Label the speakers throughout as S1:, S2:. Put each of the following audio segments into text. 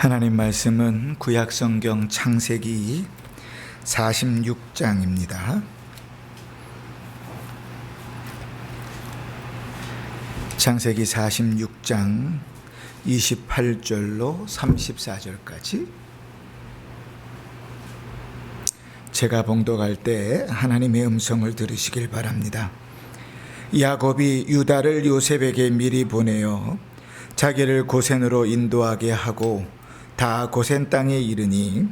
S1: 하나님 말씀은 구약성경 창세기 46장입니다. 창세기 46장 28절로 34절까지 제가 봉독할 때 하나님의 음성을 들으시길 바랍니다. 야곱이 유다를 요셉에게 미리 보내어 자기를 고센으로 인도하게 하고 다 고센 땅에 이르니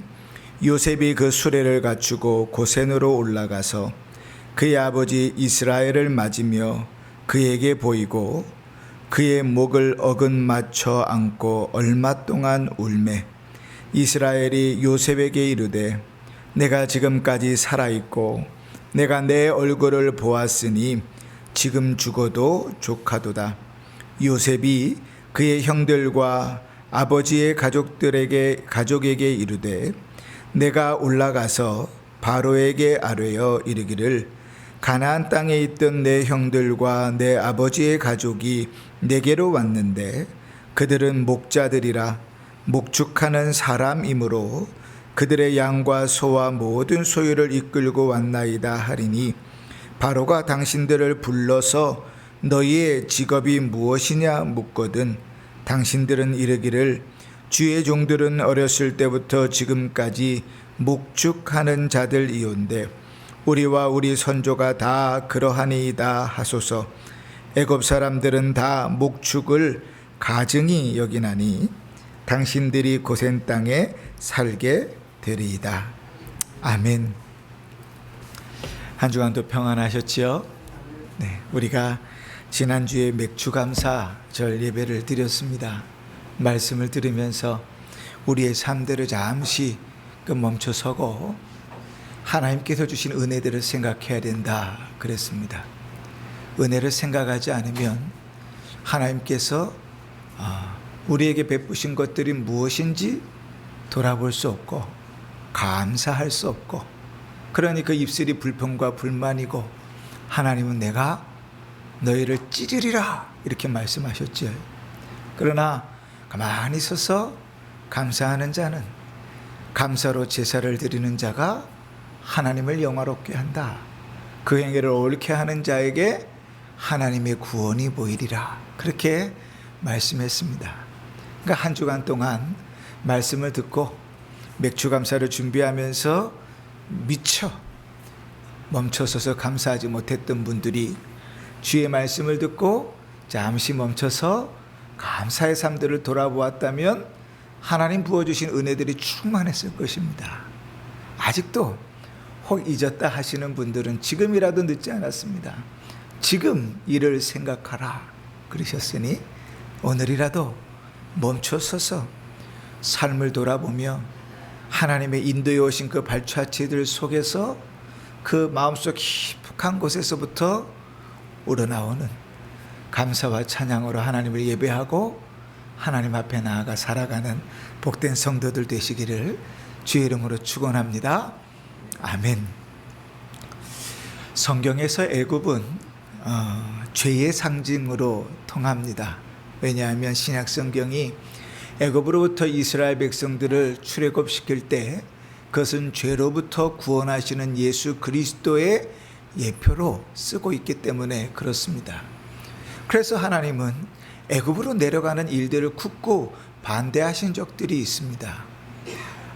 S1: 요셉이 그 수레를 갖추고 고센으로 올라가서 그의 아버지 이스라엘을 맞으며 그에게 보이고 그의 목을 어긋 맞춰 안고 얼마 동안 울매 이스라엘이 요셉에게 이르되 내가 지금까지 살아있고 내가 내 얼굴을 보았으니 지금 죽어도 족하도다. 요셉이 그의 형들과 아버지의 가족에게 이르되 내가 올라가서 바로에게 아뢰어 이르기를 가나안 땅에 있던 내 형들과 내 아버지의 가족이 내게로 왔는데 그들은 목자들이라 목축하는 사람이므로 그들의 양과 소와 모든 소유를 이끌고 왔나이다 하리니 바로가 당신들을 불러서 너희의 직업이 무엇이냐 묻거든 당신들은 이르기를 주의 종들은 어렸을 때부터 지금까지 목축하는 자들이온데 우리와 우리 선조가 다 그러하니이다 하소서. 애굽 사람들은 다 목축을 가증히 여기나니 당신들이 고센 땅에 살게 되리이다. 아멘. 한 주간도 평안하셨지요? 네, 우리가 지난주에 맥주감사절 예배를 드렸습니다. 말씀을 들으면서 우리의 삶들을 잠시 멈춰서고 하나님께서 주신 은혜들을 생각해야 된다 그랬습니다. 은혜를 생각하지 않으면 하나님께서 우리에게 베푸신 것들이 무엇인지 돌아볼 수 없고 감사할 수 없고 그러니 그 입술이 불평과 불만이고 하나님은 내가 너희를 찌르리라 이렇게 말씀하셨죠. 그러나 가만히 서서 감사하는 자는 감사로 제사를 드리는 자가 하나님을 영화롭게 한다. 그 행위를 옳게 하는 자에게 하나님의 구원이 보이리라 그렇게 말씀했습니다. 그러니까 한 주간 동안 말씀을 듣고 맥주감사를 준비하면서 미처 멈춰서서 감사하지 못했던 분들이 주의 말씀을 듣고 잠시 멈춰서 감사의 삶들을 돌아보았다면 하나님 부어주신 은혜들이 충만했을 것입니다. 아직도 혹 잊었다 하시는 분들은 지금이라도 늦지 않았습니다. 지금 이를 생각하라 그러셨으니 오늘이라도 멈춰서서 삶을 돌아보며 하나님의 인도해 오신 그 발자취들 속에서 그 마음속 깊숙한 곳에서부터 우러나오는 감사와 찬양으로 하나님을 예배하고 하나님 앞에 나아가 살아가는 복된 성도들 되시기를 주의 이름으로 축원합니다. 아멘. 성경에서 애굽은 죄의 상징으로 통합니다. 왜냐하면 신약 성경이 애굽으로부터 이스라엘 백성들을 출애굽시킬 때 그것은 죄로부터 구원하시는 예수 그리스도의 예표로 쓰고 있기 때문에 그렇습니다. 그래서 하나님은 애굽으로 내려가는 일들을 굳고 반대하신 적들이 있습니다.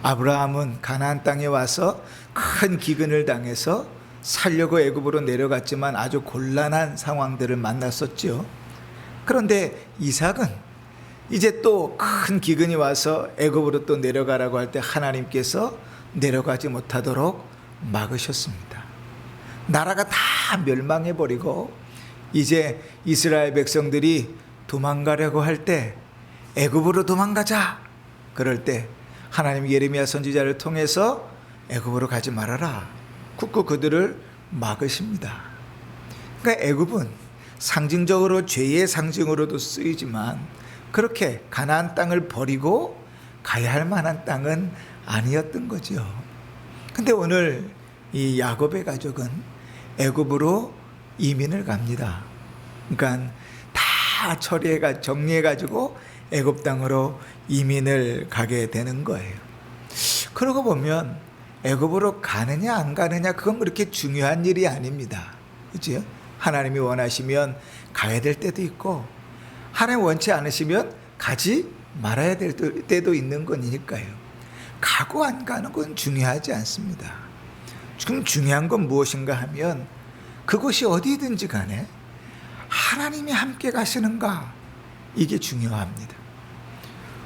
S1: 아브라함은 가나안 땅에 와서 큰 기근을 당해서 살려고 애굽으로 내려갔지만 아주 곤란한 상황들을 만났었죠. 그런데 이삭은 이제 또 큰 기근이 와서 애굽으로 또 내려가라고 할 때 하나님께서 내려가지 못하도록 막으셨습니다. 나라가 다 멸망해버리고 이제 이스라엘 백성들이 도망가려고 할 때 애굽으로 도망가자 그럴 때 하나님 예레미야 선지자를 통해서 애굽으로 가지 말아라 굳고 그들을 막으십니다. 그러니까 애굽은 상징적으로 죄의 상징으로도 쓰이지만 그렇게 가나안 땅을 버리고 가야 할 만한 땅은 아니었던 거죠. 근데 오늘 이 야곱의 가족은 애굽으로 이민을 갑니다. 그러니까 다 정리해가지고 애굽 땅으로 이민을 가게 되는 거예요. 그러고 보면 애굽으로 가느냐 안 가느냐 그건 그렇게 중요한 일이 아닙니다. 그렇죠? 하나님이 원하시면 가야 될 때도 있고 하나님 원치 않으시면 가지 말아야 될 때도 있는 거니까요. 가고 안 가는 건 중요하지 않습니다. 지금 중요한 건 무엇인가 하면 그곳이 어디든지 간에 하나님이 함께 가시는가, 이게 중요합니다.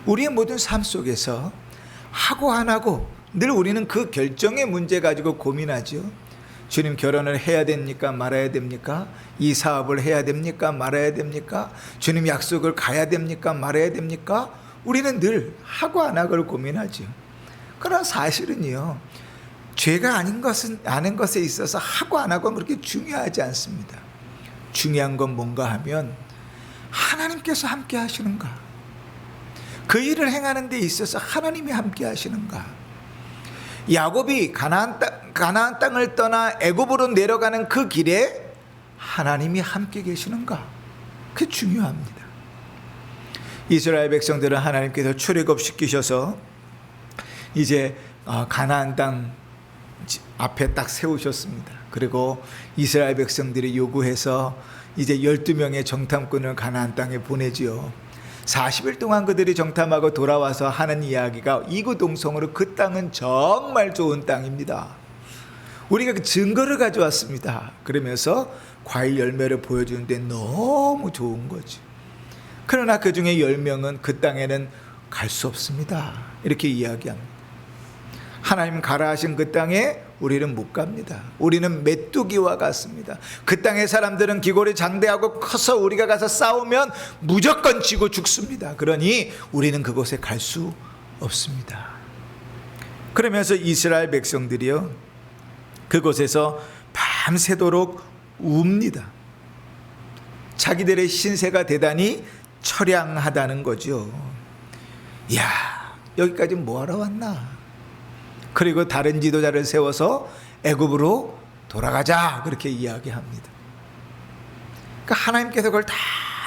S1: 우리의 모든 삶 속에서 하고 안 하고 늘 우리는 그 결정의 문제 가지고 고민하죠. 주님, 결혼을 해야 됩니까 말아야 됩니까? 이 사업을 해야 됩니까 말아야 됩니까? 주님, 약속을 가야 됩니까 말아야 됩니까? 우리는 늘 하고 안 하고를 고민하죠. 그러나 사실은요, 죄가 아는 것에 있어서 하고 안 하고는 그렇게 중요하지 않습니다. 중요한 건 뭔가 하면 하나님께서 함께 하시는가, 그 일을 행하는 데 있어서 하나님이 함께 하시는가. 야곱이 가나안 땅을 떠나 애굽으로 내려가는 그 길에 하나님이 함께 계시는가, 그게 중요합니다. 이스라엘 백성들은 하나님께서 출애굽시키셔서 이제 가나안 땅 앞에 딱 세우셨습니다. 그리고 이스라엘 백성들이 요구해서 이제 12명의 정탐꾼을 가나안 땅에 보내지요. 40일 동안 그들이 정탐하고 돌아와서 하는 이야기가 이구동성으로 그 땅은 정말 좋은 땅입니다. 우리가 그 증거를 가져왔습니다. 그러면서 과일 열매를 보여주는데 너무 좋은 거죠. 그러나 그 중에 10명은 그 땅에는 갈 수 없습니다. 이렇게 이야기합니다. 하나님 가라 하신 그 땅에 우리는 못 갑니다. 우리는 메뚜기와 같습니다. 그 땅의 사람들은 기골이 장대하고 커서 우리가 가서 싸우면 무조건 지고 죽습니다. 그러니 우리는 그곳에 갈 수 없습니다. 그러면서 이스라엘 백성들이요, 그곳에서 밤새도록 웁니다. 자기들의 신세가 대단히 처량하다는 거죠. 야, 여기까지 뭐하러 왔나? 그리고 다른 지도자를 세워서 애굽으로 돌아가자, 그렇게 이야기합니다. 그러니까 하나님께서 그걸 다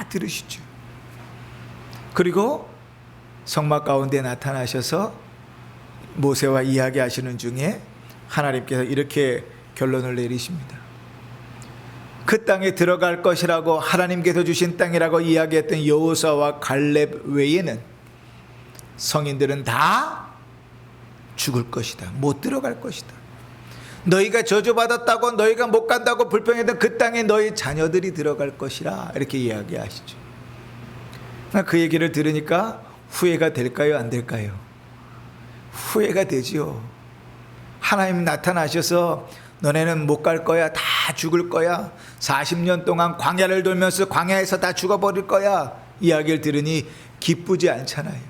S1: 들으시죠. 그리고 성막 가운데 나타나셔서 모세와 이야기하시는 중에 하나님께서 이렇게 결론을 내리십니다. 그 땅에 들어갈 것이라고 하나님께서 주신 땅이라고 이야기했던 여호수아와 갈렙 외에는 성인들은 다 죽을 것이다. 못 들어갈 것이다. 너희가 저주받았다고 너희가 못 간다고 불평했던 그 땅에 너희 자녀들이 들어갈 것이라, 이렇게 이야기하시죠. 그 얘기를 들으니까 후회가 될까요 안 될까요? 후회가 되지요. 하나님 나타나셔서 너네는 못 갈 거야, 다 죽을 거야, 40년 동안 광야를 돌면서 광야에서 다 죽어버릴 거야, 이야기를 들으니 기쁘지 않잖아요.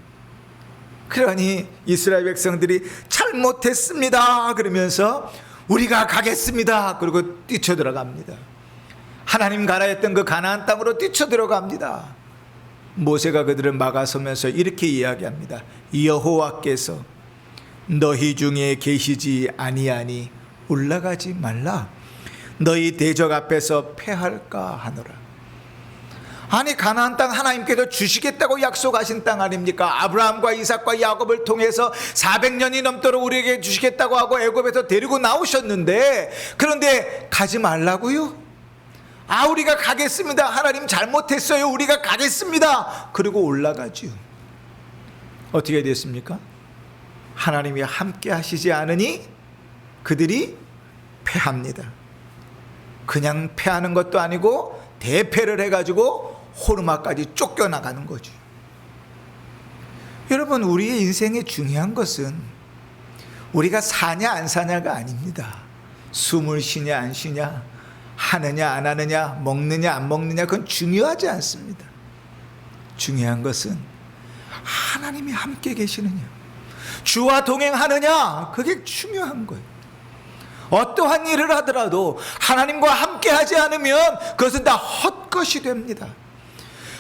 S1: 그러니 이스라엘 백성들이 잘못했습니다 그러면서 우리가 가겠습니다 그리고 뛰쳐들어갑니다. 하나님 가라 했던 그 가나안 땅으로 뛰쳐들어갑니다. 모세가 그들을 막아서면서 이렇게 이야기합니다. 여호와께서 너희 중에 계시지 아니하니 올라가지 말라. 너희 대적 앞에서 패할까 하노라. 아니, 가나안 땅 하나님께서 주시겠다고 약속하신 땅 아닙니까? 아브라함과 이삭과 야곱을 통해서 400년이 넘도록 우리에게 주시겠다고 하고 애굽에서 데리고 나오셨는데, 그런데 가지 말라고요? 아, 우리가 가겠습니다. 하나님 잘못했어요. 우리가 가겠습니다. 그리고 올라가죠. 어떻게 됐습니까? 하나님이 함께 하시지 않으니 그들이 패합니다. 그냥 패하는 것도 아니고 대패를 해가지고 호르마까지 쫓겨나가는 거죠. 여러분, 우리의 인생에 중요한 것은 우리가 사냐 안 사냐가 아닙니다. 숨을 쉬냐 안 쉬냐, 하느냐 안 하느냐, 먹느냐 안 먹느냐, 그건 중요하지 않습니다. 중요한 것은 하나님이 함께 계시느냐, 주와 동행하느냐, 그게 중요한 거예요. 어떠한 일을 하더라도 하나님과 함께 하지 않으면 그것은 다 헛것이 됩니다.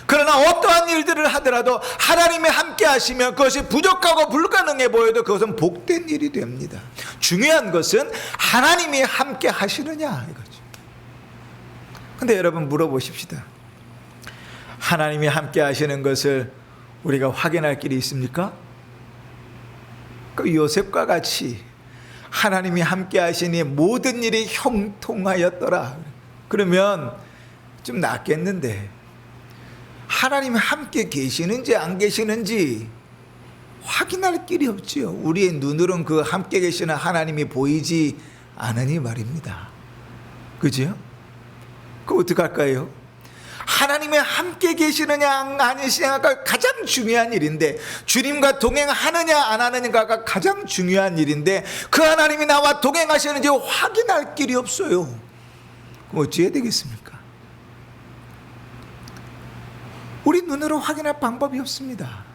S1: 그러나 어떠한 일들을 하더라도 하나님이 함께 하시면 그것이 부족하고 불가능해 보여도 그것은 복된 일이 됩니다. 중요한 것은 하나님이 함께 하시느냐 이거죠. 근데 여러분 물어보십시다. 하나님이 함께 하시는 것을 우리가 확인할 길이 있습니까? 그 요셉과 같이 하나님이 함께 하시니 모든 일이 형통하였더라. 그러면 좀 낫겠는데, 하나님이 함께 계시는지 안 계시는지 확인할 길이 없지요. 우리의 눈으로는 그 함께 계시는 하나님이 보이지 않으니 말입니다. 그죠? 그거 어떡할까요? 하나님이 함께 계시느냐 아니시냐가 가장 중요한 일인데, 주님과 동행하느냐 안 하느냐가 가장 중요한 일인데, 그 하나님이 나와 동행하시는지 확인할 길이 없어요. 그럼 어찌해야 되겠습니까? 우리 눈으로 확인할 방법이 없습니다.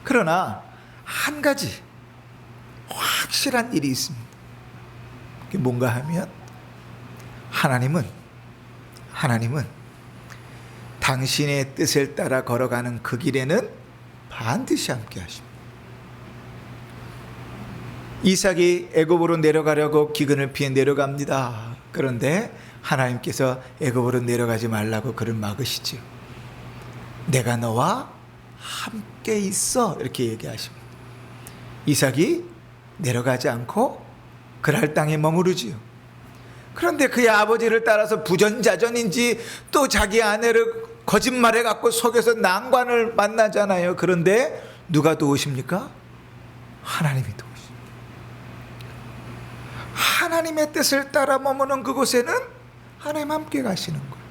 S1: 그러나 한 가지 확실한 일이 있습니다. 그게 뭔가 하면, 하나님은 당신의 뜻을 따라 걸어가는 그 길에는 반드시 함께 하십니다. 이삭이 애굽으로 내려가려고 기근을 피해 내려갑니다. 그런데 하나님께서 애굽으로 내려가지 말라고 그를 막으시지요. 내가 너와 함께 있어, 이렇게 얘기하십니다. 이삭이 내려가지 않고 그랄 땅에 머무르지요. 그런데 그의 아버지를 따라서 부전자전인지 또 자기 아내를 거짓말해 갖고 속여서 난관을 만나잖아요. 그런데 누가 도우십니까? 하나님이 도우십니다. 하나님의 뜻을 따라 머무는 그곳에는 하나님 함께 가시는 거예요.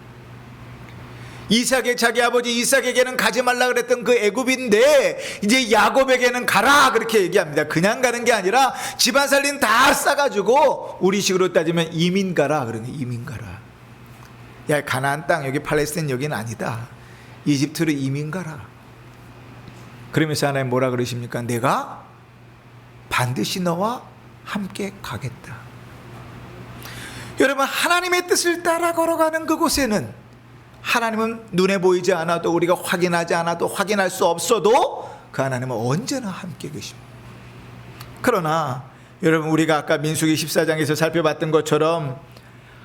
S1: 이삭의 자기 아버지 이삭에게는 가지 말라 그랬던 그 애굽인데, 이제 야곱에게는 가라 그렇게 얘기합니다. 그냥 가는 게 아니라 집안 살림 다 싸가지고, 우리식으로 따지면 이민 가라. 그러는 이민 가라. 야, 가나안 땅 여기 팔레스타인 여기는 아니다. 이집트로 이민 가라. 그러면서 하나님 뭐라 그러십니까? 내가 반드시 너와 함께 가겠다. 여러분, 하나님의 뜻을 따라 걸어가는 그곳에는, 하나님은 눈에 보이지 않아도, 우리가 확인하지 않아도, 확인할 수 없어도 그 하나님은 언제나 함께 계십니다. 그러나 여러분, 우리가 아까 민수기 14장에서 살펴봤던 것처럼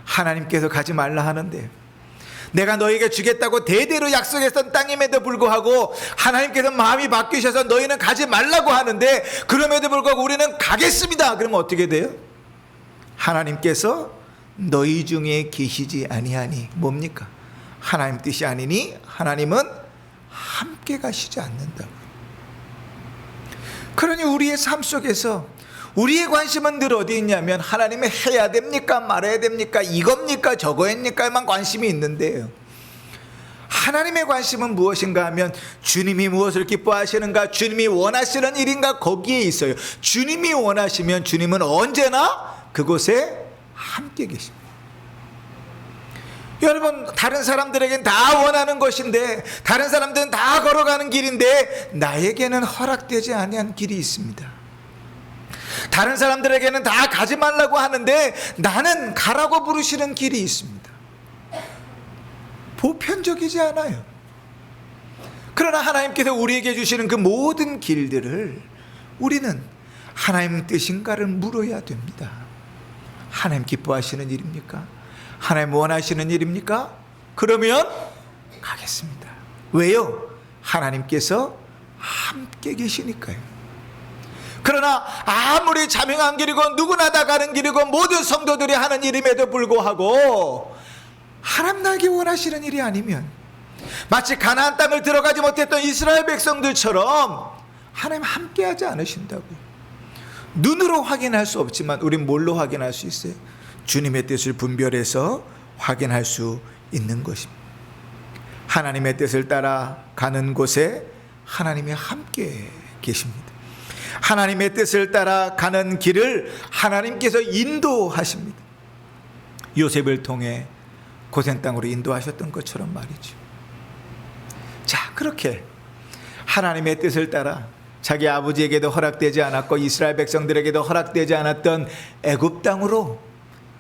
S1: 하나님께서 가지 말라 하는데, 내가 너에게 주겠다고 대대로 약속했던 땅임에도 불구하고 하나님께서 마음이 바뀌셔서 너희는 가지 말라고 하는데, 그럼에도 불구하고 우리는 가겠습니다. 그러면 어떻게 돼요? 하나님께서 너희 중에 계시지 아니하니, 뭡니까? 하나님 뜻이 아니니 하나님은 함께 가시지 않는다고. 그러니 우리의 삶 속에서 우리의 관심은 늘 어디 있냐면, 하나님이 해야 됩니까 말아야 됩니까, 이겁니까 저거입니까만 관심이 있는데요, 하나님의 관심은 무엇인가 하면, 주님이 무엇을 기뻐하시는가, 주님이 원하시는 일인가, 거기에 있어요. 주님이 원하시면 주님은 언제나 그곳에 함께 계십니다. 여러분, 다른 사람들에겐 다 원하는 것인데, 다른 사람들은 다 걸어가는 길인데, 나에게는 허락되지 아니한 길이 있습니다. 다른 사람들에게는 다 가지 말라고 하는데 나는 가라고 부르시는 길이 있습니다. 보편적이지 않아요. 그러나 하나님께서 우리에게 주시는 그 모든 길들을 우리는 하나님 뜻인가를 물어야 됩니다. 하나님 기뻐하시는 일입니까? 하나님 원하시는 일입니까? 그러면 가겠습니다. 왜요? 하나님께서 함께 계시니까요. 그러나 아무리 자명한 길이고 누구나 다 가는 길이고 모든 성도들이 하는 일임에도 불구하고, 하나님 나에게 원하시는 일이 아니면, 마치 가나안 땅을 들어가지 못했던 이스라엘 백성들처럼 하나님 함께하지 않으신다고요. 눈으로 확인할 수 없지만 우린 뭘로 확인할 수 있어요? 주님의 뜻을 분별해서 확인할 수 있는 것입니다. 하나님의 뜻을 따라 가는 곳에 하나님이 함께 계십니다. 하나님의 뜻을 따라 가는 길을 하나님께서 인도하십니다. 요셉을 통해 고센 땅으로 인도하셨던 것처럼 말이죠. 자, 그렇게 하나님의 뜻을 따라 자기 아버지에게도 허락되지 않았고 이스라엘 백성들에게도 허락되지 않았던 애굽 땅으로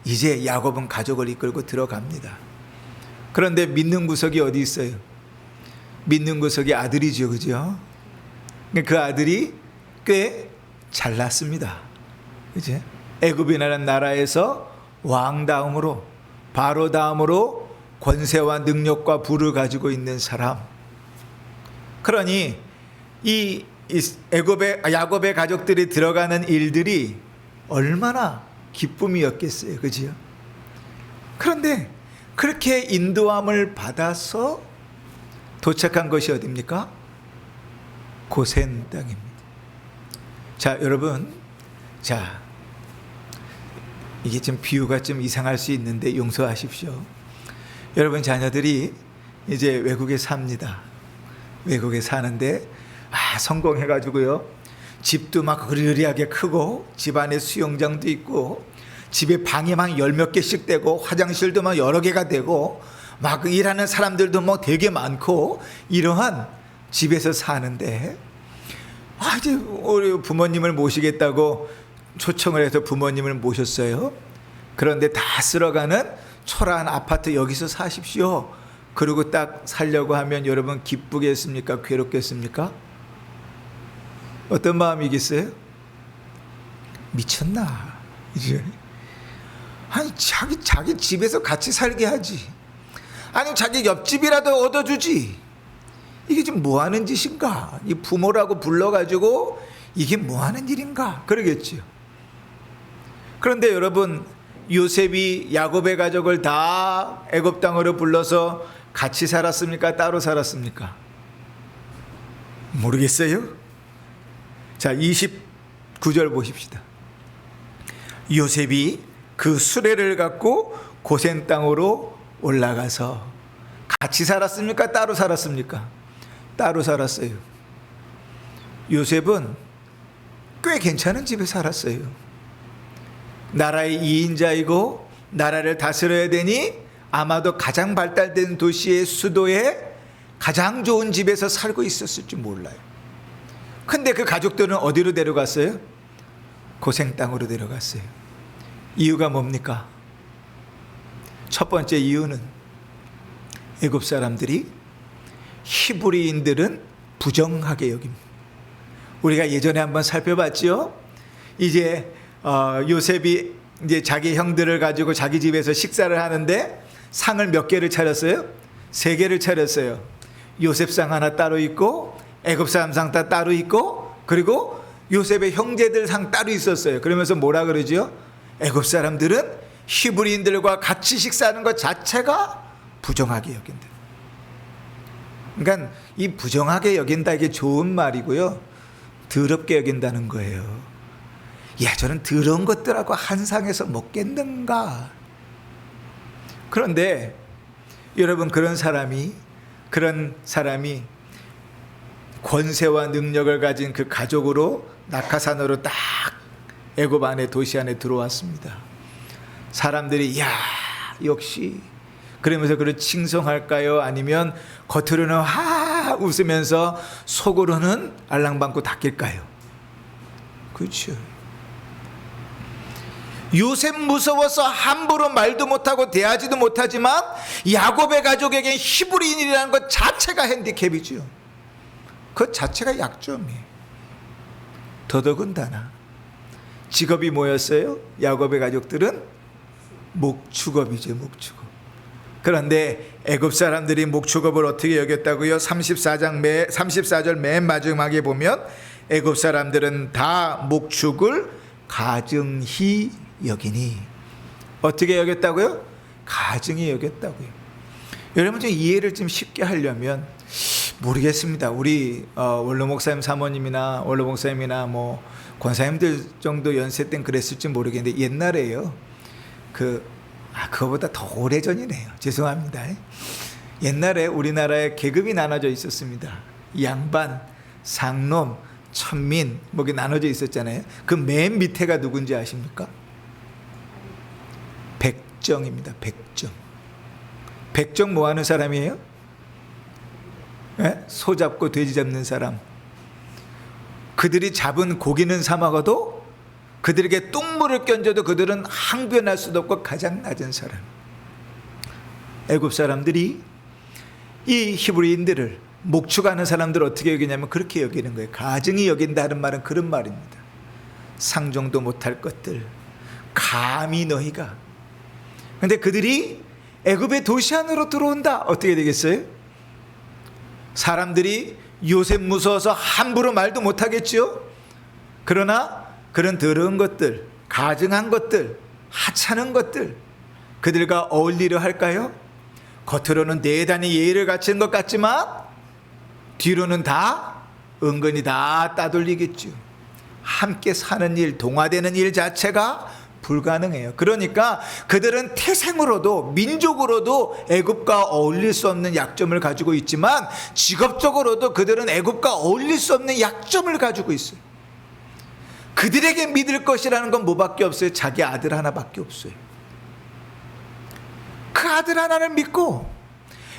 S1: 이제 야곱은 가족을 이끌고 들어갑니다. 그런데 믿는 구석이 어디 있어요? 믿는 구석이 아들이죠, 그죠? 그 아들이 꽤 잘났습니다. 그죠? 애굽이라는 나라에서 왕 다음으로, 바로 다음으로 권세와 능력과 부를 가지고 있는 사람. 그러니 이 야곱의 가족들이 들어가는 일들이 얼마나 기쁨이었겠어요. 그지요? 그런데 그렇게 인도함을 받아서 도착한 것이 어디입니까? 고센 땅입니다. 자, 여러분, 자, 이게 좀 비유가 좀 이상할 수 있는데 용서하십시오. 여러분 자녀들이 이제 외국에 삽니다. 외국에 사는데 성공해가지고요, 집도 막 으리으리하게 크고 집안에 수영장도 있고 집에 방이 막 10몇 개씩 되고 화장실도 막 여러 개가 되고 막 일하는 사람들도 뭐 되게 많고 이러한 집에서 사는데, 이제 우리 부모님을 모시겠다고 초청을 해서 부모님을 모셨어요. 그런데 다 쓸어가는 초라한 아파트 여기서 사십시오. 그리고 딱 살려고 하면 여러분 기쁘겠습니까? 괴롭겠습니까? 어떤 마음이겠어요? 미쳤나? 이제 아니 자기 집에서 같이 살게 하지. 아니 자기 옆집이라도 얻어주지. 이게 지금 뭐 하는 짓인가? 이 부모라고 불러가지고 이게 뭐 하는 일인가? 그러겠지요. 그런데 여러분, 요셉이 야곱의 가족을 다 애굽 땅으로 불러서 같이 살았습니까? 따로 살았습니까? 모르겠어요. 자, 29절 보십시다. 요셉이 그 수레를 갖고 고센 땅으로 올라가서 같이 살았습니까? 따로 살았습니까? 따로 살았어요. 요셉은 꽤 괜찮은 집에 살았어요. 나라의 2인자이고 나라를 다스려야 되니 아마도 가장 발달된 도시의 수도에 가장 좋은 집에서 살고 있었을지 몰라요. 근데 그 가족들은 어디로 데려갔어요? 고생 땅으로 데려갔어요. 이유가 뭡니까? 첫 번째 이유는 애굽 사람들이 히브리인들은 부정하게 여깁니다. 우리가 예전에 한번 살펴봤죠. 이제 요셉이 이제 자기 형들을 가지고 자기 집에서 식사를 하는데 상을 몇 개를 차렸어요? 3개를 차렸어요. 요셉상 하나 따로 있고 애굽 사람 상 따로 있고 그리고 요셉의 형제들 상 따로 있었어요. 그러면서 뭐라 그러죠? 애굽 사람들은 히브리인들과 같이 식사하는 것 자체가 부정하게 여긴다. 그러니까 이 부정하게 여긴다, 이게 좋은 말이고요, 더럽게 여긴다는 거예요. 야, 저는 더러운 것들하고 한 상에서 먹겠는가? 그런데 여러분, 그런 사람이 권세와 능력을 가진 그 가족으로 낙하산으로 딱 애굽 안에, 도시 안에 들어왔습니다. 사람들이 야, 역시, 그러면서 그를 칭송할까요? 아니면 겉으로는 하 웃으면서 속으로는 알랑방구 닦일까요? 그렇죠. 요셉 무서워서 함부로 말도 못하고 대하지도 못하지만 야곱의 가족에겐 히브리인이라는 것 자체가 핸디캡이죠. 그 자체가 약점이에요. 더더군다나 직업이 뭐였어요? 야곱의 가족들은 목축업이죠. 목축업. 그런데 애굽 사람들이 목축업을 어떻게 여겼다고요? 34절 맨 마지막에 보면 애굽 사람들은 다 목축을 가증히 여기니. 어떻게 여겼다고요? 가증히 여겼다고요. 여러분, 좀 이해를 좀 쉽게 하려면, 모르겠습니다. 우리 원로 목사님 사모님이나 원로 목사님이나 뭐 권사님들 정도 연세 땐 그랬을지 모르겠는데, 옛날에요, 그거보다 더 오래전이네요. 죄송합니다. 옛날에 우리나라에 계급이 나눠져 있었습니다. 양반, 상놈, 천민, 뭐 이렇게 나눠져 있었잖아요. 그 맨 밑에가 누군지 아십니까? 백정입니다. 백정. 백정 뭐 하는 사람이에요? 소 잡고 돼지 잡는 사람. 그들이 잡은 고기는 사 먹어도, 그들에게 똥물을 끼얹어도 그들은 항변할 수도 없고 가장 낮은 사람. 애굽 사람들이 이 히브리인들을, 목축하는 사람들을 어떻게 여기냐면 그렇게 여기는 거예요. 가증히 여긴다는 말은 그런 말입니다. 상종도 못할 것들, 감히 너희가. 근데 그들이 애굽의 도시 안으로 들어온다. 어떻게 되겠어요? 사람들이 요셉 무서워서 함부로 말도 못하겠죠. 그러나 그런 더러운 것들, 가증한 것들, 하찮은 것들, 그들과 어울리려 할까요? 겉으로는 대단히 예의를 갖추는 것 같지만 뒤로는 다 은근히 다 따돌리겠죠. 함께 사는 일, 동화되는 일 자체가 불가능해요. 그러니까 그들은 태생으로도 민족으로도 애굽과 어울릴 수 없는 약점을 가지고 있지만 직업적으로도 그들은 애굽과 어울릴 수 없는 약점을 가지고 있어요. 그들에게 믿을 것이라는 건 뭐밖에 없어요? 자기 아들 하나밖에 없어요. 그 아들 하나를 믿고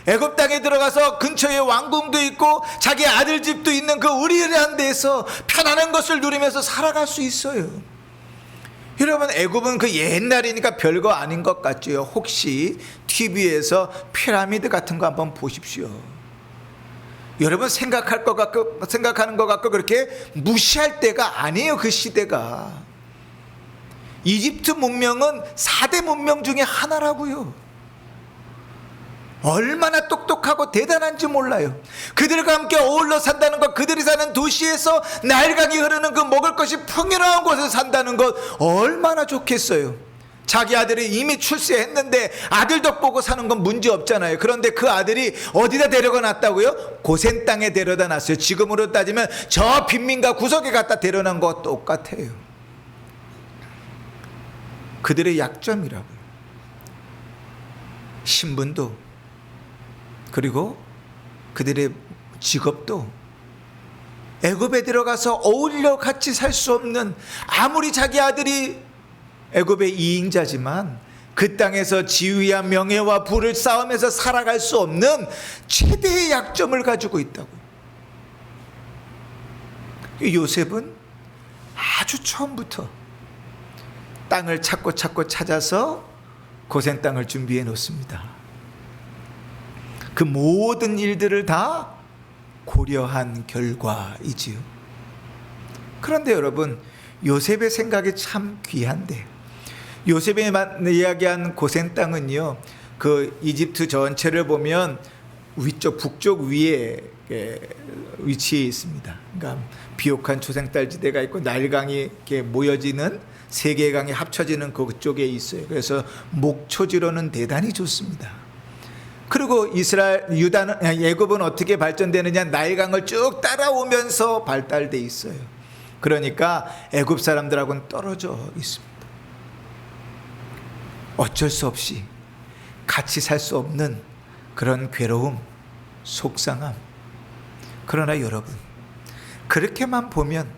S1: 애굽 땅에 들어가서 근처에 왕궁도 있고 자기 아들 집도 있는 그 우리란 데서 편안한 것을 누리면서 살아갈 수 있어요. 여러분, 애굽은 그 옛날이니까 별거 아닌 것 같죠. 혹시 TV에서 피라미드 같은 거 한번 보십시오. 여러분, 생각하는 것 같고 그렇게 무시할 때가 아니에요. 그 시대가. 이집트 문명은 4대 문명 중에 하나라고요. 얼마나 똑똑하고 대단한지 몰라요. 그들과 함께 어울러 산다는 것, 그들이 사는 도시에서 나일강이 흐르는 그 먹을 것이 풍요로운 곳에서 산다는 것 얼마나 좋겠어요. 자기 아들이 이미 출세했는데 아들 덕 보고 사는 건 문제 없잖아요. 그런데 그 아들이 어디다 데려가 놨다고요? 고센 땅에 데려다 놨어요. 지금으로 따지면 저 빈민가 구석에 갖다 데려놓은 거 똑같아요. 그들의 약점이라고요. 신분도, 그리고 그들의 직업도 애굽에 들어가서 어울려 같이 살 수 없는, 아무리 자기 아들이 애굽의 이인자지만 그 땅에서 지위와 명예와 부를 싸우면서 살아갈 수 없는 최대의 약점을 가지고 있다고. 요셉은 아주 처음부터 땅을 찾고 찾아서 고센 땅을 준비해 놓습니다. 그 모든 일들을 다 고려한 결과이지요. 그런데 여러분, 요셉의 생각이 참 귀한데, 요셉이 이야기한 고센 땅은요, 그 이집트 전체를 보면 위쪽 북쪽 위에 위치해 있습니다. 그러니까 비옥한 초생딸지대가 있고 나일강이 이렇게 모여지는 세 개의 강이 합쳐지는 그쪽에 있어요. 그래서 목초지로는 대단히 좋습니다. 그리고 애굽은 어떻게 발전되느냐, 나일강을 쭉 따라오면서 발달돼 있어요. 그러니까 애굽 사람들하고는 떨어져 있습니다. 어쩔 수 없이 같이 살 수 없는 그런 괴로움, 속상함. 그러나 여러분, 그렇게만 보면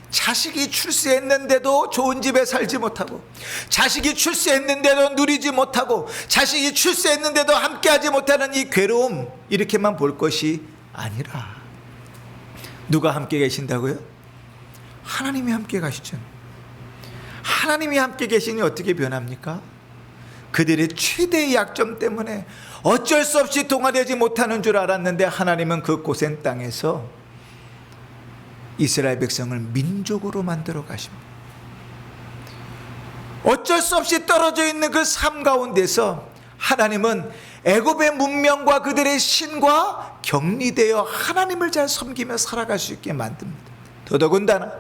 S1: 자식이 출세했는데도 좋은 집에 살지 못하고, 자식이 출세했는데도 누리지 못하고, 자식이 출세했는데도 함께하지 못하는 이 괴로움, 이렇게만 볼 것이 아니라 누가 함께 계신다고요? 하나님이 함께 가시죠. 하나님이 함께 계시니 어떻게 변합니까? 그들의 최대의 약점 때문에 어쩔 수 없이 동화되지 못하는 줄 알았는데 하나님은 그 고센 땅에서 이스라엘 백성을 민족으로 만들어 가십니다. 어쩔 수 없이 떨어져 있는 그 삶 가운데서 하나님은 애굽의 문명과 그들의 신과 격리되어 하나님을 잘 섬기며 살아갈 수 있게 만듭니다. 더더군다나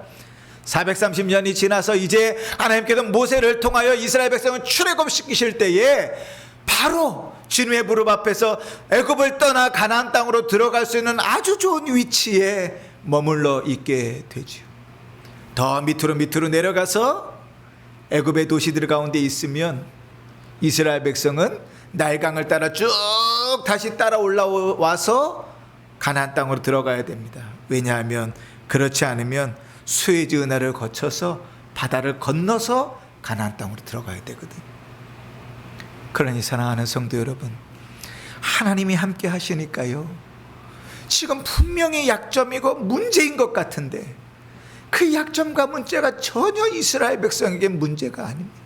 S1: 430년이 지나서 이제 하나님께서 모세를 통하여 이스라엘 백성을 출애굽시키실 때에 바로 주님의 무릎 앞에서 애굽을 떠나 가나안 땅으로 들어갈 수 있는 아주 좋은 위치에 머물러 있게 되죠. 더 밑으로 내려가서 애굽의 도시들 가운데 있으면 이스라엘 백성은 나일강을 따라 쭉 다시 따라 올라와서 가나안 땅으로 들어가야 됩니다. 왜냐하면 그렇지 않으면 수에즈 운하를 거쳐서 바다를 건너서 가나안 땅으로 들어가야 되거든요. 그러니 사랑하는 성도 여러분, 하나님이 함께 하시니까요, 지금 분명히 약점이고 문제인 것 같은데 그 약점과 문제가 전혀 이스라엘 백성에게 문제가 아닙니다.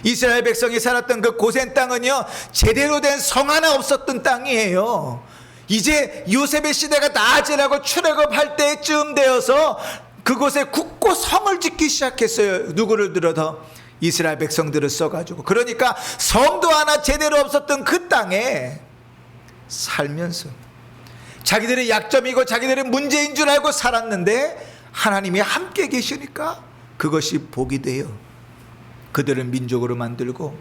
S1: 이스라엘 백성이 살았던 그 고센 땅은요, 제대로 된 성 하나 없었던 땅이에요. 이제 요셉의 시대가 다 지나고 출애굽할 때쯤 되어서 그곳에 굳고 성을 짓기 시작했어요. 누구를 들어서? 이스라엘 백성들을 써가지고. 그러니까 성도 하나 제대로 없었던 그 땅에 살면서 자기들의 약점이고 자기들의 문제인 줄 알고 살았는데 하나님이 함께 계시니까 그것이 복이 돼요. 그들을 민족으로 만들고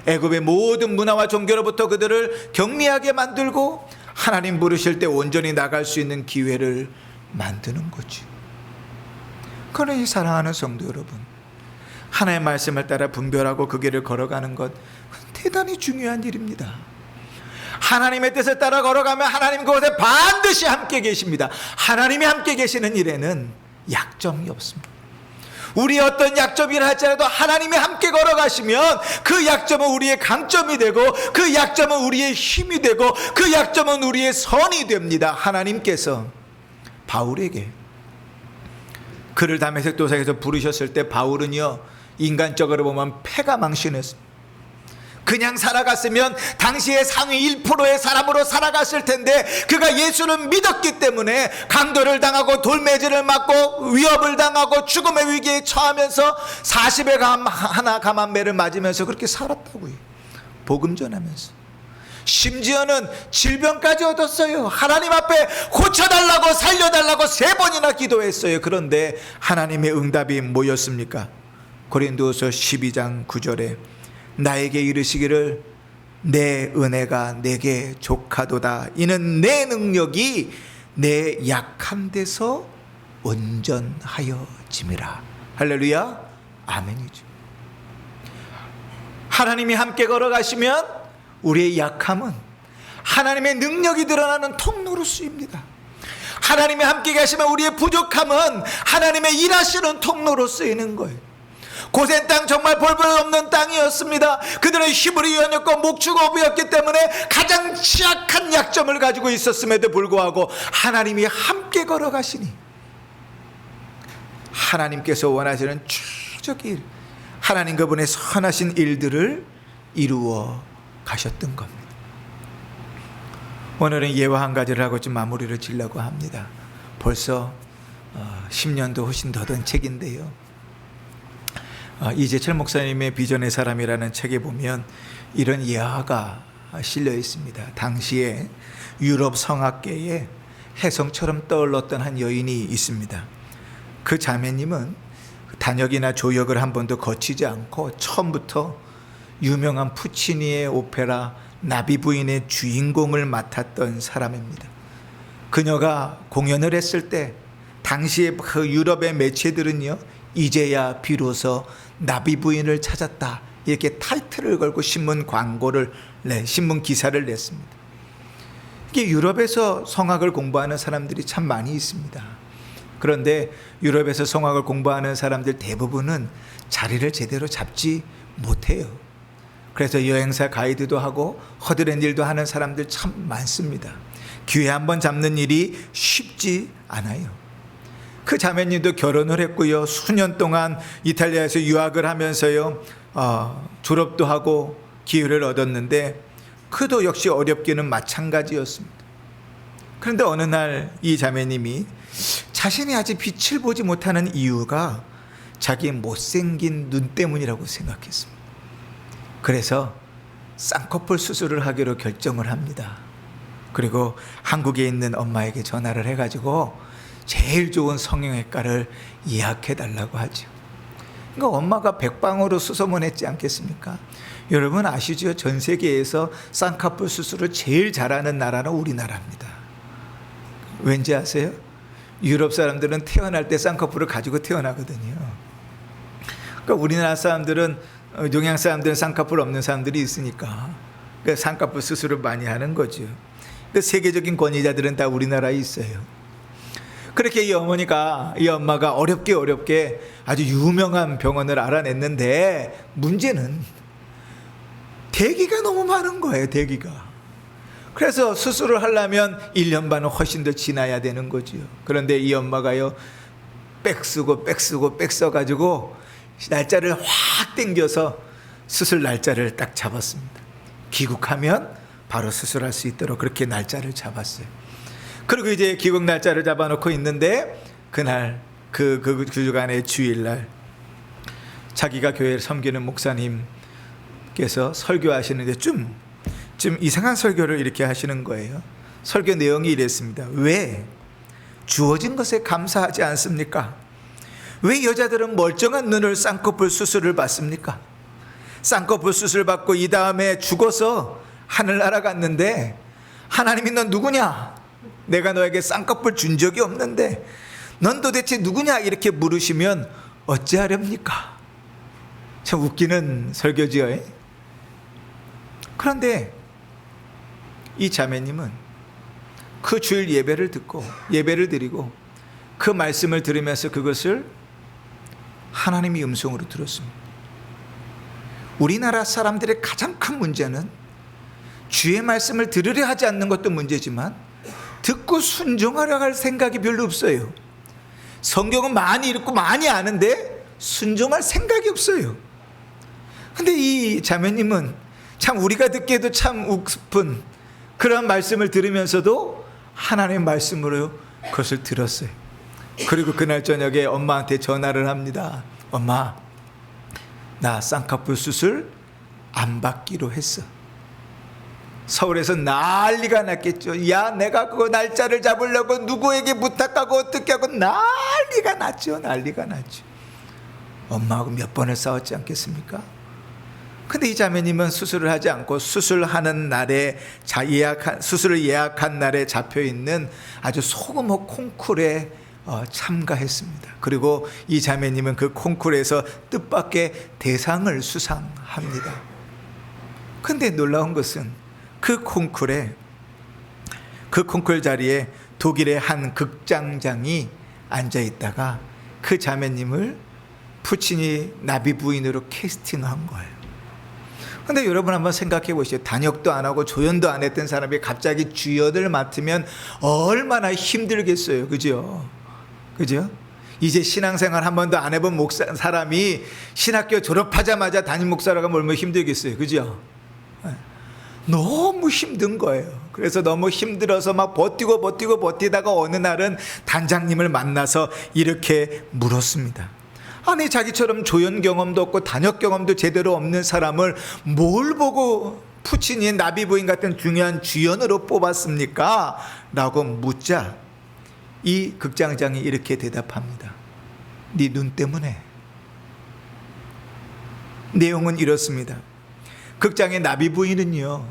S1: 애굽의 모든 문화와 종교로부터 그들을 격리하게 만들고 하나님 부르실 때 온전히 나갈 수 있는 기회를 만드는 거지. 그러니 사랑하는 성도 여러분, 하나님의 말씀을 따라 분별하고 그 길을 걸어가는 것 대단히 중요한 일입니다. 하나님의 뜻을 따라 걸어가면 하나님 그곳에 반드시 함께 계십니다. 하나님이 함께 계시는 일에는 약점이 없습니다. 우리 어떤 약점이라 할지라도 하나님이 함께 걸어가시면 그 약점은 우리의 강점이 되고 그 약점은 우리의 힘이 되고 그 약점은 우리의 선이 됩니다. 하나님께서 바울에게 그를 다메섹 도상에서 부르셨을 때 바울은요, 인간적으로 보면 패가 망신했습니다. 그냥 살아갔으면 당시의 상위 1%의 사람으로 살아갔을 텐데 그가 예수를 믿었기 때문에 강도를 당하고 돌매질을 맞고 위협을 당하고 죽음의 위기에 처하면서 40의 하나 감한매를 맞으면서 그렇게 살았다고요. 복음 전하면서. 심지어는 질병까지 얻었어요. 하나님 앞에 고쳐달라고 살려달라고 3번이나 기도했어요. 그런데 하나님의 응답이 뭐였습니까? 고린도후서 12장 9절에 나에게 이르시기를 내 은혜가 내게 족하도다. 이는 내 능력이 내 약한 데서 온전하여짐이라. 할렐루야. 아멘이죠. 하나님이 함께 걸어가시면 우리의 약함은 하나님의 능력이 드러나는 통로로 쓰입니다. 하나님이 함께 계시면 우리의 부족함은 하나님의 일하시는 통로로 쓰이는 거예요. 고센 땅 정말 볼볼 없는 땅이었습니다. 그들은 히브리인이었고 목축어부였기 때문에 가장 취약한 약점을 가지고 있었음에도 불구하고 하나님이 함께 걸어가시니 하나님께서 원하시는 최적의 일, 하나님 그분의 선하신 일들을 이루어 가셨던 겁니다. 오늘은 예화 한 가지를 하고 좀 마무리를 지려고 합니다. 벌써 10년도 훨씬 더 된 책인데요, 이재철 목사님의 비전의 사람이라는 책에 보면 이런 예화가 실려 있습니다. 당시에 유럽 성악계에 혜성처럼 떠올랐던 한 여인이 있습니다. 그 자매님은 단역이나 조역을 한 번도 거치지 않고 처음부터 유명한 푸치니의 오페라 나비 부인의 주인공을 맡았던 사람입니다. 그녀가 공연을 했을 때 당시에 그 유럽의 매체들은요, 이제야 비로소 나비 부인을 찾았다, 이렇게 타이틀을 걸고 신문 광고를 신문 기사를 냈습니다. 이게 유럽에서 성악을 공부하는 사람들이 참 많이 있습니다. 그런데 유럽에서 성악을 공부하는 사람들 대부분은 자리를 제대로 잡지 못해요. 그래서 여행사 가이드도 하고 허드렛 일도 하는 사람들 참 많습니다. 기회 한번 잡는 일이 쉽지 않아요. 그 자매님도 결혼을 했고요, 수년 동안 이탈리아에서 유학을 하면서요, 졸업도 하고 기회를 얻었는데 그도 역시 어렵기는 마찬가지였습니다. 그런데 어느 날 이 자매님이 자신이 아직 빛을 보지 못하는 이유가 자기 못생긴 눈 때문이라고 생각했습니다. 그래서 쌍꺼풀 수술을 하기로 결정을 합니다. 그리고 한국에 있는 엄마에게 전화를 해가지고 제일 좋은 성형외과를 예약해달라고 하죠. 그러니까 엄마가 백방으로 수소문했지 않겠습니까? 여러분 아시죠? 전 세계에서 쌍꺼풀 수술을 제일 잘하는 나라는 우리나라입니다. 왠지 아세요? 유럽 사람들은 태어날 때 쌍꺼풀을 가지고 태어나거든요. 그러니까 우리나라 사람들은, 동양 사람들은 쌍꺼풀 없는 사람들이 있으니까 그러니까 쌍꺼풀 수술을 많이 하는 거죠. 그러니까 세계적인 권위자들은 다 우리나라에 있어요. 그렇게 이 엄마가 어렵게 아주 유명한 병원을 알아냈는데 문제는 대기가 너무 많은 거예요. 대기가. 그래서 수술을 하려면 1년 반은 훨씬 더 지나야 되는 거죠. 그런데 이 엄마가요, 빽 써가지고 날짜를 확 당겨서 수술 날짜를 딱 잡았습니다. 귀국하면 바로 수술할 수 있도록 그렇게 날짜를 잡았어요. 그리고 이제 귀국 날짜를 잡아놓고 있는데 그날 그 주간의 주일날 자기가 교회를 섬기는 목사님께서 설교하시는데 좀 이상한 설교를 이렇게 하시는 거예요. 설교 내용이 이랬습니다. 왜 주어진 것에 감사하지 않습니까? 왜 여자들은 멀쩡한 눈을 쌍꺼풀 수술을 받습니까? 쌍꺼풀 수술 받고 이 다음에 죽어서 하늘나라 갔는데 하나님이 넌 누구냐? 내가 너에게 쌍꺼풀 준 적이 없는데 넌 도대체 누구냐? 이렇게 물으시면 어찌하렵니까? 참 웃기는 설교지요. 그런데 이 자매님은 그 주일 예배를 듣고 예배를 드리고 그 말씀을 들으면서 그것을 하나님의 음성으로 들었습니다. 우리나라 사람들의 가장 큰 문제는 주의 말씀을 들으려 하지 않는 것도 문제지만 듣고 순종하려 할 생각이 별로 없어요. 성경은 많이 읽고 많이 아는데 순종할 생각이 없어요. 근데 이 자매님은 참 우리가 듣기에도 참 우습은 그런 말씀을 들으면서도 하나님의 말씀으로 그것을 들었어요. 그리고 그날 저녁에 엄마한테 전화를 합니다. 엄마, 나 쌍꺼풀 수술 안 받기로 했어. 서울에서 난리가 났겠죠. 야, 내가 그거 날짜를 잡으려고 누구에게 부탁하고 어떻게 하고 난리가 났죠. 난리가 났죠. 엄마하고 몇 번을 싸웠지 않겠습니까? 근데 이 자매님은 수술을 하지 않고 수술하는 날에 수술을 예약한 날에 잡혀있는 아주 소규모 콩쿠르에 참가했습니다. 그리고 이 자매님은 그 콩쿠르에서 뜻밖의 대상을 수상합니다. 근데 놀라운 것은 그 콩쿠르 자리에 독일의 한 극장장이 앉아있다가 그 자매님을 푸치니 나비 부인으로 캐스팅한 거예요. 근데 여러분 한번 생각해 보시죠. 단역도 안 하고 조연도 안 했던 사람이 갑자기 주연을 맡으면 얼마나 힘들겠어요. 그죠? 이제 신앙생활 한 번도 안 해본 사람이 신학교 졸업하자마자 담임 목사라고 하면 얼마나 힘들겠어요. 그죠? 너무 힘든 거예요. 그래서 너무 힘들어서 막 버티다가 어느 날은 단장님을 만나서 이렇게 물었습니다. 아니, 자기처럼 조연 경험도 없고 단역 경험도 제대로 없는 사람을 뭘 보고 푸치니의 나비부인 같은 중요한 주연으로 뽑았습니까? 라고 묻자 이 극장장이 이렇게 대답합니다. 네 눈 때문에. 내용은 이렇습니다. 극장의 나비부인은요,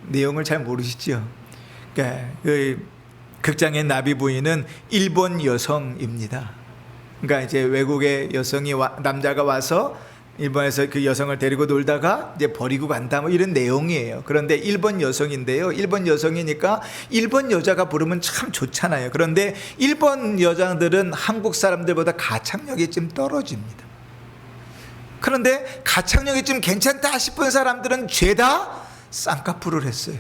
S1: 내용을 잘 모르시죠? 그러니까 그 극장의 나비부인은 일본 여성입니다. 그러니까 이제 외국의 남자가 와서 일본에서 그 여성을 데리고 놀다가 이제 버리고 간다, 뭐 이런 내용이에요. 그런데 일본 여성인데요. 일본 여성이니까 일본 여자가 부르면 참 좋잖아요. 그런데 일본 여자들은 한국 사람들보다 가창력이 좀 떨어집니다. 그런데 가창력이 좀 괜찮다 싶은 사람들은 죄다 쌍꺼풀을 했어요.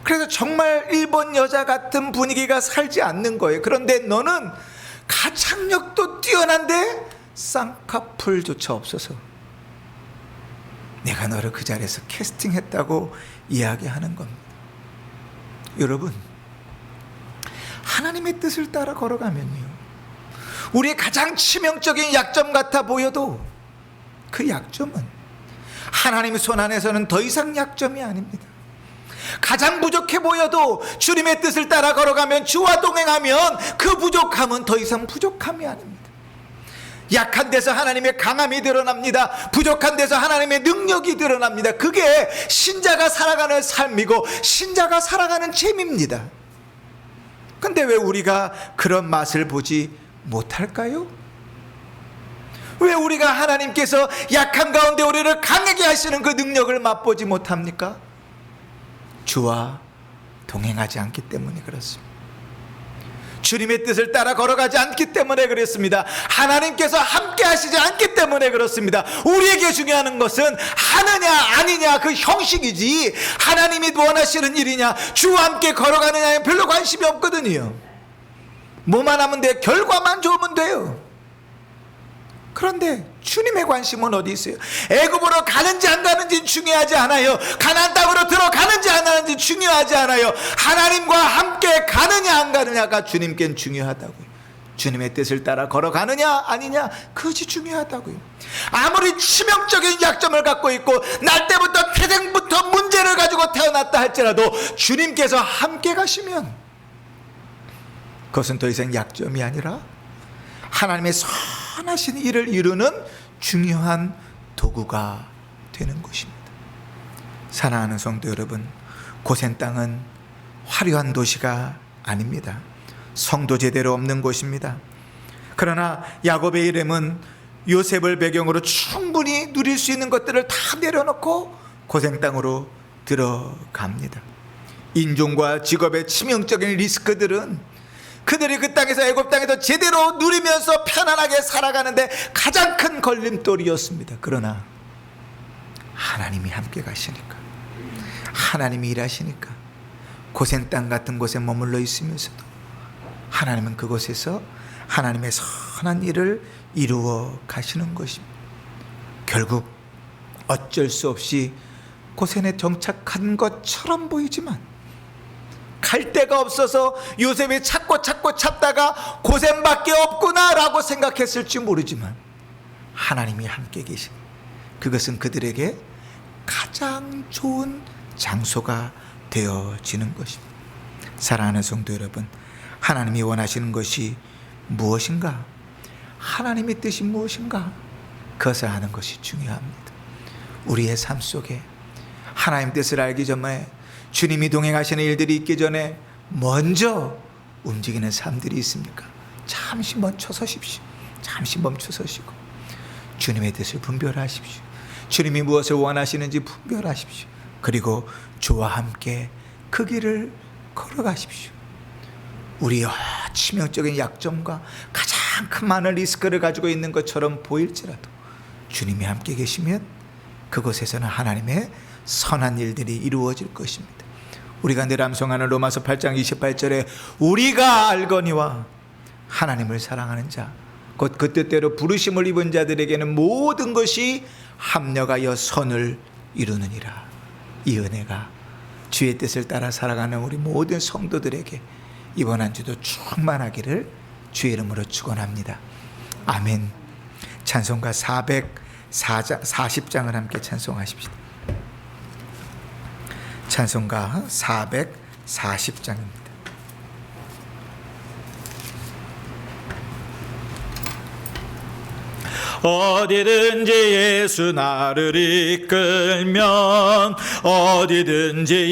S1: 그래서 정말 일본 여자 같은 분위기가 살지 않는 거예요. 그런데 너는 가창력도 뛰어난데 쌍꺼풀조차 없어서 내가 너를 그 자리에서 캐스팅했다고 이야기하는 겁니다. 여러분, 하나님의 뜻을 따라 걸어가면요, 우리의 가장 치명적인 약점 같아 보여도 그 약점은 하나님의 손 안에서는 더 이상 약점이 아닙니다. 가장 부족해 보여도 주님의 뜻을 따라 걸어가면, 주와 동행하면 그 부족함은 더 이상 부족함이 아닙니다. 약한 데서 하나님의 강함이 드러납니다. 부족한 데서 하나님의 능력이 드러납니다. 그게 신자가 살아가는 삶이고 신자가 살아가는 재미입니다. 근데 왜 우리가 그런 맛을 보지 못할까요? 왜 우리가 하나님께서 약한 가운데 우리를 강하게 하시는 그 능력을 맛보지 못합니까? 주와 동행하지 않기 때문에 그렇습니다. 주님의 뜻을 따라 걸어가지 않기 때문에 그렇습니다. 하나님께서 함께 하시지 않기 때문에 그렇습니다. 우리에게 중요한 것은 하느냐 아니냐 그 형식이지, 하나님이 원하시는 일이냐, 주와 함께 걸어가느냐에 별로 관심이 없거든요. 뭐만 하면 돼요. 결과만 좋으면 돼요. 그런데 주님의 관심은 어디 있어요? 애굽으로 가는지 안 가는지 중요하지 않아요. 가나안 땅으로 들어가는지 안 가는지 중요하지 않아요. 하나님과 함께 가느냐 안 가느냐가 주님께는 중요하다고요. 주님의 뜻을 따라 걸어가느냐 아니냐, 그것이 중요하다고요. 아무리 치명적인 약점을 갖고 있고 날 때부터 태생부터 문제를 가지고 태어났다 할지라도 주님께서 함께 가시면 그것은 더 이상 약점이 아니라 하나님의 선하신 일을 이루는 중요한 도구가 되는 것입니다. 사랑하는 성도 여러분, 고센 땅은 화려한 도시가 아닙니다. 성도 제대로 없는 곳입니다. 그러나 야곱의 이름은 요셉을 배경으로 충분히 누릴 수 있는 것들을 다 내려놓고 고생 땅으로 들어갑니다. 인종과 직업의 치명적인 리스크들은 그들이 그 땅에서, 애굽 땅에서 제대로 누리면서 편안하게 살아가는데 가장 큰 걸림돌이었습니다. 그러나 하나님이 함께 가시니까, 하나님이 일하시니까 고센 땅 같은 곳에 머물러 있으면서도 하나님은 그곳에서 하나님의 선한 일을 이루어 가시는 것입니다. 결국 어쩔 수 없이 고센에 정착한 것처럼 보이지만 갈 데가 없어서 요셉이 찾다가 고센밖에 없구나라고 생각했을지 모르지만 하나님이 함께 계신, 그것은 그들에게 가장 좋은 장소가 되어지는 것입니다. 사랑하는 성도 여러분, 하나님이 원하시는 것이 무엇인가? 하나님의 뜻이 무엇인가? 그것을 아는 것이 중요합니다. 우리의 삶 속에 하나님 뜻을 알기 전에, 주님이 동행하시는 일들이 있기 전에 먼저 움직이는 삶들이 있습니까? 잠시 멈춰 서십시오. 잠시 멈춰 서시고 주님의 뜻을 분별하십시오. 주님이 무엇을 원하시는지 분별하십시오. 그리고 주와 함께 그 길을 걸어가십시오. 우리의 치명적인 약점과 가장 큰 많은 리스크를 가지고 있는 것처럼 보일지라도 주님이 함께 계시면 그곳에서는 하나님의 선한 일들이 이루어질 것입니다. 우리가 늘 암송하는 로마서 8장 28절에 우리가 알거니와 하나님을 사랑하는 자, 곧 그 뜻대로 부르심을 입은 자들에게는 모든 것이 합력하여 선을 이루느니라. 이 은혜가 주의 뜻을 따라 살아가는 우리 모든 성도들에게 이번 한 주도 충만하기를 주의 이름으로 축원합니다. 아멘. 찬송가 440장을 함께 찬송하십시다. 찬송가 440장입니다.
S2: 어디든지 예수 나를 이끌면 어디든지